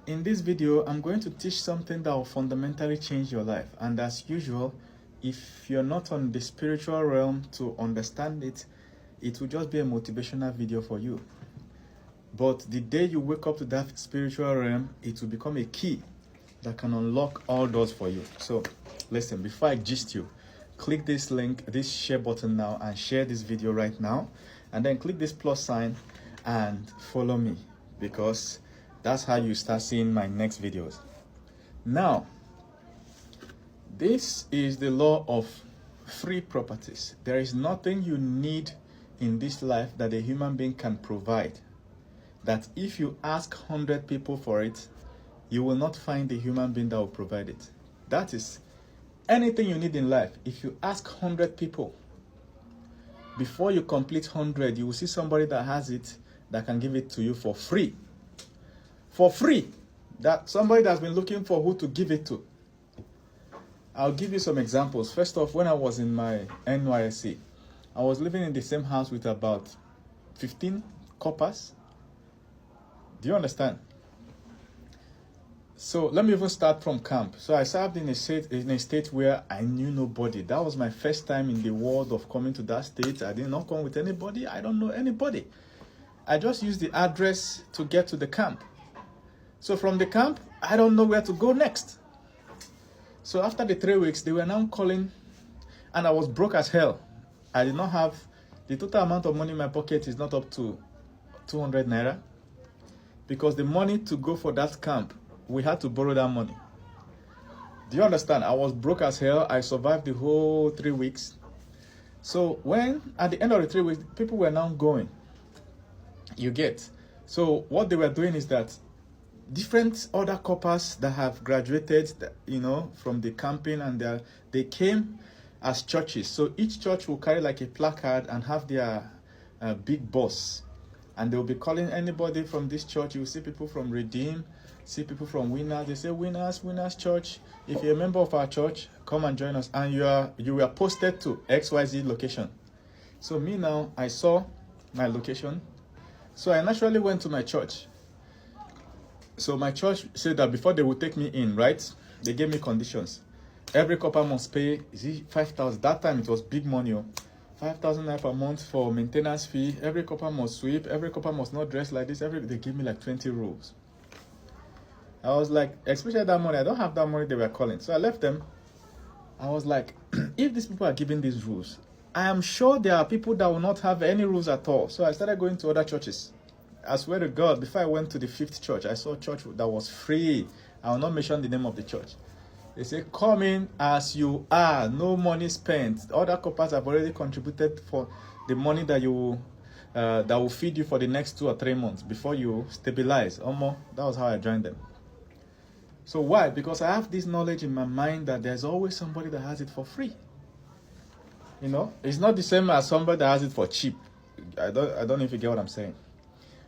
in this video, I'm going to teach something that will fundamentally change your life. And as usual, if you're not on the spiritual realm to understand it, it will just be a motivational video for you. But the day you wake up to that spiritual realm, it will become a key that can unlock all doors for you. So listen, before I gist you, click this link, this share button now, and share this video right now. And then click this plus sign and follow me, because that's how you start seeing my next videos. Now, this is the law of free properties. There is nothing you need in this life that a human being can provide, that if you ask 100 people for it, you will not find a human being that will provide it. That is anything you need in life. If you ask 100 people, before you complete 100, you will see somebody that has it, that can give it to you for free. For free. That somebody that's been looking for who to give it to. I'll give you some examples. First off, when I was in my NYSC, I was living in the same house with about 15 coppers. Do you understand? So let me even start from camp. So I served in a state where I knew nobody. That was my first time in the world of coming to that state. I did not come with anybody. I don't know anybody. I just used the address to get to the camp. So from the camp, I don't know where to go next. So after the 3 weeks, they were now calling, and I was broke as hell. I did not have, the total amount of money in my pocket is not up to 200 naira. Because the money to go for that camp, we had to borrow that money. Do you understand? I was broke as hell. I survived the whole 3 weeks. So when, at the end of the 3 weeks, people were now going. You get. So what they were doing is that different other coppers that have graduated, you know, from the camping, and they came as churches. So each church will carry like a placard and have their big boss. And they'll be calling anybody from this church. You will see people from Redeem, see people from Winners. They say, Winners Church. If you're a member of our church, come and join us. And you were posted to XYZ location. So me now, I saw my location. So I naturally went to my church. So my church said that before they would take me in, right, they gave me conditions. Every copper must pay, is it 5,000? That time it was big money. 5,000 naira per month for maintenance fee. Every copper must sweep. Every copper must not dress like this. They gave me like 20 rules. I was like, especially that money, I don't have that money they were calling. So I left them. I was like, if these people are giving these rules, I am sure there are people that will not have any rules at all. So I started going to other churches. I swear to God, before I went to the 5th church, I saw a church that was free. I will not mention the name of the church. They say, come in as you are, no money spent. Other coppers have already contributed for the money that that will feed you for the next 2 or 3 months before you stabilize. That was how I joined them. So why? Because I have this knowledge in my mind that there's always somebody that has it for free. You know, it's not the same as somebody that has it for cheap. I don't know if you get what I'm saying.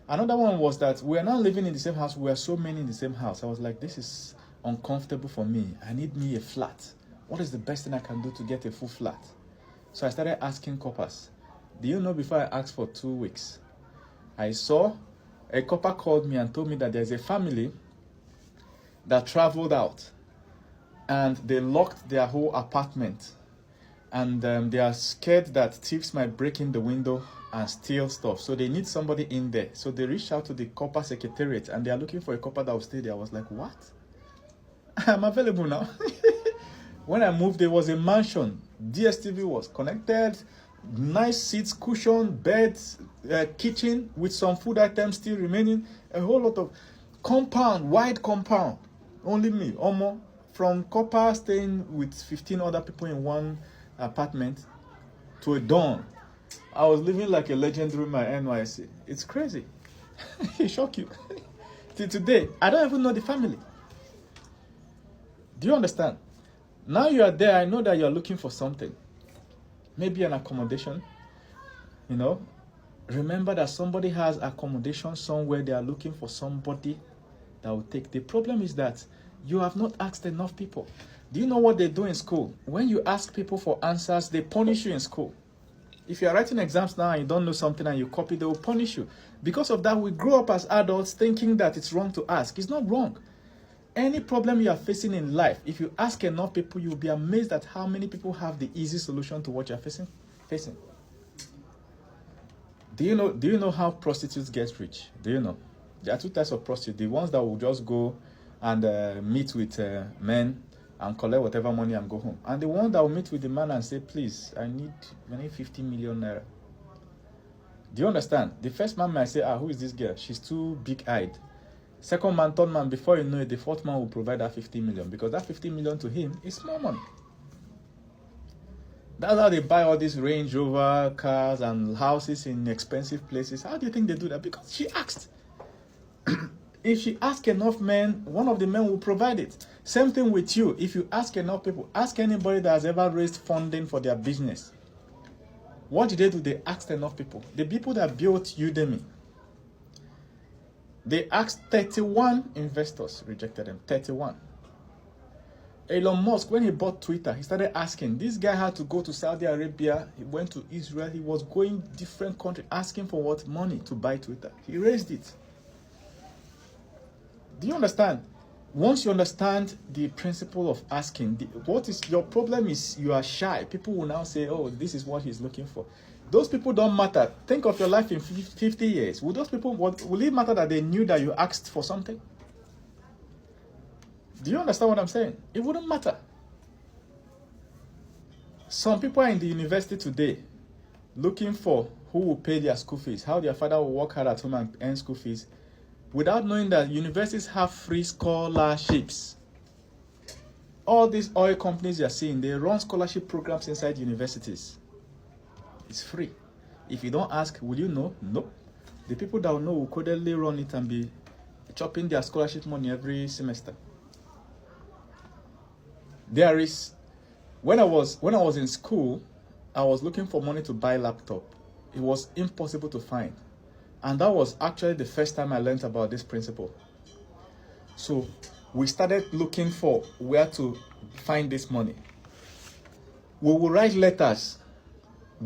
Another one was that we are now living in the same house. We are so many in the same house. I was like, this is uncomfortable for me. I need me a flat. What is the best thing I can do to get a full flat? So I started asking coppers. Do you know, before I asked for 2 weeks, I saw a copper called me and told me that there's a family that traveled out and they locked their whole apartment. And they are scared that thieves might break in the window and steal stuff. So they need somebody in there. So they reached out to the copper secretariat and they are looking for a copper that will stay there. I was like, what? I'm available now. When I moved, there was a mansion. DSTV was connected. Nice seats, cushion, beds, kitchen with some food items still remaining. A whole lot of compound, wide compound. Only me, Omo. From copper staying with 15 other people in one apartment to a dorm. I was living like a legend during my NYSC. It's crazy. It shock you. Till today, I don't even know the family. Do you understand? Now you are there, I know that you are looking for something. Maybe an accommodation. You know, remember that somebody has accommodation somewhere. They are looking for somebody that will take. The problem is that you have not asked enough people. Do you know what they do in school? When you ask people for answers, they punish you in school. If you are writing exams now and you don't know something and you copy, they will punish you. Because of that, we grow up as adults thinking that it's wrong to ask. It's not wrong. Any problem you are facing in life, if you ask enough people, you'll be amazed at how many people have the easy solution to what you're facing. Do you know how prostitutes get rich? Do you know? There are two types of prostitutes. The ones that will just go and meet with men and collect whatever money and go home. And the one that will meet with the man and say, please, I need 50 million naira. Do you understand? The first man might say, who is this girl? She's too big-eyed. Second man, third man, before you know it, the fourth man will provide that 50 million, because that 50 million to him is small money. That's how they buy all these Range Rover cars and houses in expensive places. How do you think they do that? Because she asked. If she asks enough men, one of the men will provide it. Same thing with you. If you ask enough people, ask anybody that has ever raised funding for their business. What did they do? They asked enough people. The people that built Udemy, they asked 31 investors, rejected them. 31. Elon Musk, when he bought Twitter, he started asking. This guy had to go to Saudi Arabia. He went to Israel. He was going different countries asking for what? Money to buy Twitter. He raised it. Do you understand? Once you understand the principle of asking, what is your problem is you are shy. People will now say, oh, this is what he's looking for. Those people don't matter. Think of your life in 50 years. Will those people, will it matter that they knew that you asked for something? Do you understand what I'm saying? It wouldn't matter. Some people are in the university today looking for who will pay their school fees, how their father will work hard at home and earn school fees, without knowing that universities have free scholarships. All these oil companies you're seeing, they run scholarship programs inside universities. It's free. If you don't ask, will you know? Nope. The people that will know will codedly run it and be chopping their scholarship money every semester. There is, when I was in school, I was looking for money to buy a laptop. It was impossible to find. And that was actually the first time I learned about this principle. So we started looking for where to find this money. We will write letters,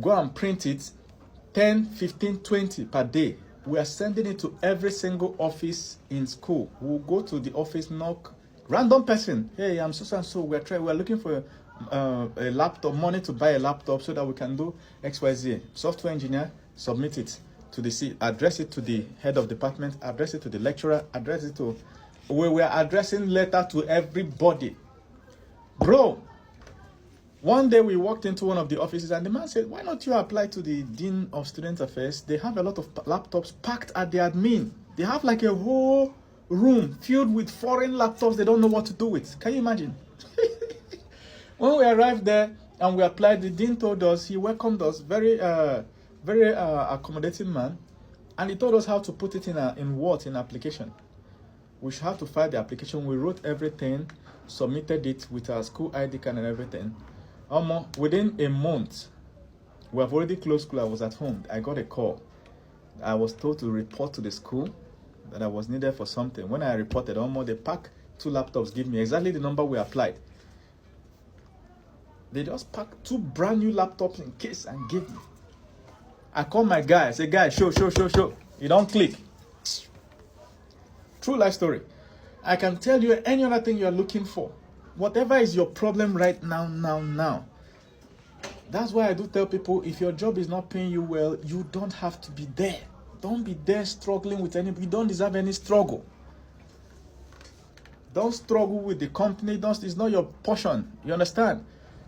go and print it, 10, 15, 20 per day. We are sending it to every single office in school. We'll go to the office, knock, random person. Hey, I'm so and so. We're looking for a laptop, money to buy a laptop so that we can do XYZ. Software engineer, submit it to the C, address it to the head of department, address it to the lecturer, address it to. We were addressing letter to everybody. Bro, one day we walked into one of the offices and the man said, why not you apply to the Dean of Student Affairs? They have a lot of laptops packed at the admin. They have like a whole room filled with foreign laptops they don't know what to do with. Can you imagine? When we arrived there and we applied, the dean told us, he welcomed us, very accommodating man, and he told us how to put it in application. We should have to file the application. We wrote everything, submitted it with our school ID card and everything. Within a month, we have already closed school. I was at home. I got a call. I was told to report to the school that I was needed for something. When I reported, they packed 2 laptops, give me exactly the number we applied. They just packed 2 brand new laptops in case and gave me. I called my guy. I said, guy, show. You don't click. True life story. I can tell you any other thing you're looking for. Whatever is your problem right now. That's why I do tell people, if your job is not paying you well, you don't have to be there. Don't be there struggling with anybody. You don't deserve any struggle. Don't struggle with the company. It's not your portion. You understand?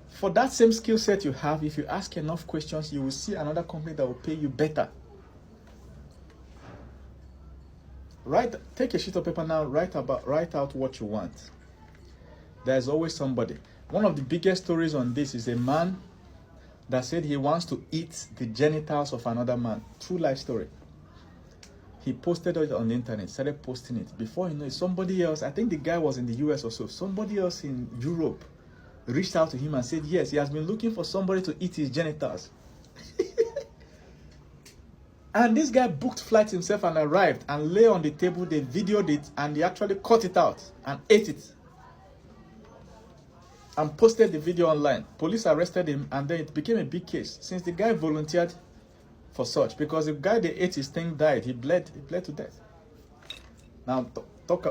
For that same skill set you have, if you ask enough questions, you will see another company that will pay you better. Take a sheet of paper now, write out what you want. There's always somebody. One of the biggest stories on this is a man that said he wants to eat the genitals of another man. True life story. He posted it on the internet, started posting it. Before you know it, somebody else, I think the guy was in the US or so, somebody else in Europe reached out to him and said, yes, he has been looking for somebody to eat his genitals. And this guy booked flights himself and arrived and lay on the table. They videoed it and they actually cut it out and ate it and posted the video online. Police arrested him and then it became a big case since the guy volunteered for such, because the guy they ate his thing died. He bled to death. Now talk